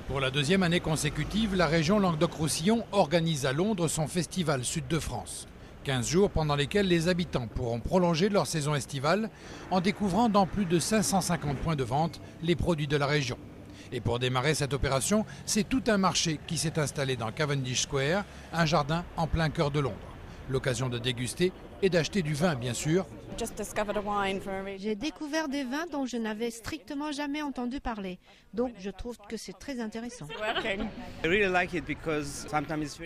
Pour la deuxième année consécutive, la région Languedoc-Roussillon organise à Londres son festival Sud de France. 15 jours pendant lesquels les habitants pourront prolonger leur saison estivale en découvrant dans plus de 550 points de vente les produits de la région. Et pour démarrer cette opération, c'est tout un marché qui s'est installé dans Cavendish Square, un jardin en plein cœur de Londres. L'occasion de déguster et d'acheter du vin, bien sûr. J'ai découvert des vins dont je n'avais strictement jamais entendu parler. Donc je trouve que c'est très intéressant.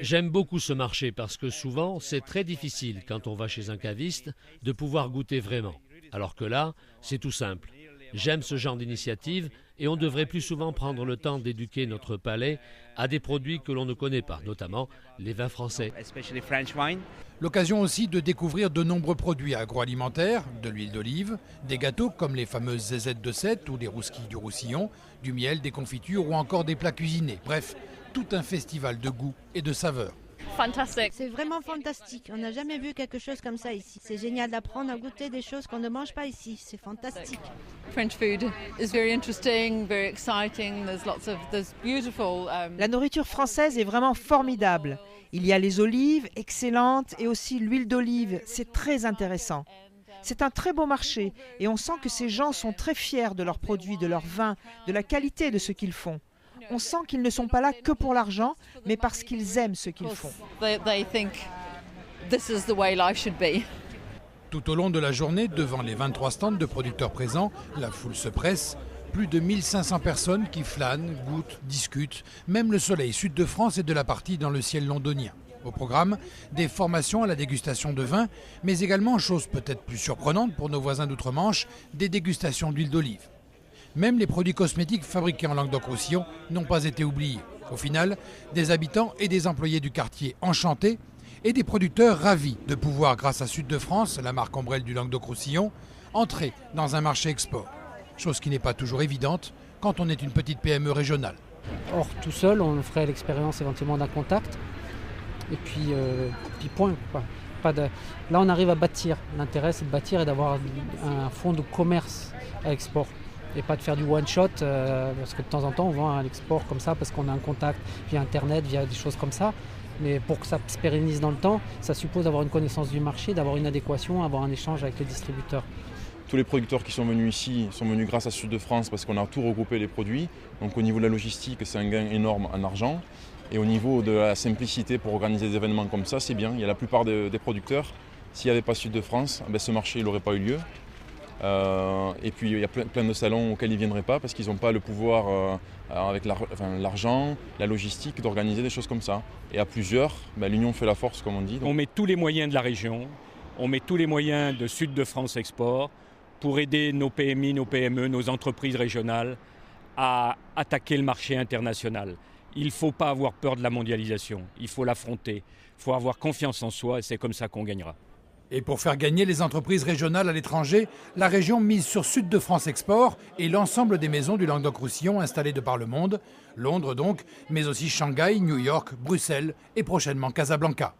J'aime beaucoup ce marché parce que souvent c'est très difficile quand on va chez un caviste de pouvoir goûter vraiment. Alors que là, c'est tout simple. J'aime ce genre d'initiative et on devrait plus souvent prendre le temps d'éduquer notre palais à des produits que l'on ne connaît pas, notamment les vins français. L'occasion aussi de découvrir de nombreux produits agroalimentaires, de l'huile d'olive, des gâteaux comme les fameuses zézettes de Sète ou les rousquilles du Roussillon, du miel, des confitures ou encore des plats cuisinés. Bref, tout un festival de goût et de saveurs. C'est vraiment fantastique. On n'a jamais vu quelque chose comme ça ici. C'est génial d'apprendre à goûter des choses qu'on ne mange pas ici. C'est fantastique. La nourriture française est vraiment formidable. Il y a les olives, excellentes, et aussi l'huile d'olive. C'est très intéressant. C'est un très beau marché et on sent que ces gens sont très fiers de leurs produits, de leurs vins, de la qualité de ce qu'ils font. On sent qu'ils ne sont pas là que pour l'argent, mais parce qu'ils aiment ce qu'ils font. Tout au long de la journée, devant les 23 stands de producteurs présents, la foule se presse. Plus de 1500 personnes qui flânent, goûtent, discutent. Même le soleil sud de France est de la partie dans le ciel londonien. Au programme, des formations à la dégustation de vin, mais également, chose peut-être plus surprenante pour nos voisins d'outre-Manche, des dégustations d'huile d'olive. Même les produits cosmétiques fabriqués en Languedoc-Roussillon n'ont pas été oubliés. Au final, des habitants et des employés du quartier enchantés et des producteurs ravis de pouvoir, grâce à Sud de France, la marque ombrelle du Languedoc-Roussillon, entrer dans un marché export. Chose qui n'est pas toujours évidente quand on est une petite PME régionale. Or, tout seul, on ferait l'expérience éventuellement d'un contact. Et puis point, quoi. Là, on arrive à bâtir. L'intérêt, c'est de bâtir et d'avoir un fonds de commerce à export. Et pas de faire du one-shot, parce que de temps en temps, on vend à l'export comme ça, parce qu'on a un contact via Internet, via des choses comme ça. Mais pour que ça se pérennise dans le temps, ça suppose d'avoir une connaissance du marché, d'avoir une adéquation, avoir un échange avec les distributeurs. Tous les producteurs qui sont venus ici sont venus grâce à Sud de France, parce qu'on a tout regroupé les produits. Donc au niveau de la logistique, c'est un gain énorme en argent. Et au niveau de la simplicité pour organiser des événements comme ça, c'est bien. Il y a la plupart des producteurs, s'il n'y avait pas Sud de France, ce marché n'aurait pas eu lieu. Et puis il y a plein de salons auxquels ils ne viendraient pas parce qu'ils n'ont pas le pouvoir avec l'argent, la logistique d'organiser des choses comme ça. Et à plusieurs, l'union fait la force comme on dit. On met tous les moyens de la région, on met tous les moyens de Sud de France Export pour aider nos PMI, nos PME, nos entreprises régionales à attaquer le marché international. Il ne faut pas avoir peur de la mondialisation, il faut l'affronter, il faut avoir confiance en soi et c'est comme ça qu'on gagnera. Et pour faire gagner les entreprises régionales à l'étranger, la région mise sur Sud de France Export et l'ensemble des maisons du Languedoc-Roussillon installées de par le monde, Londres donc, mais aussi Shanghai, New York, Bruxelles et prochainement Casablanca.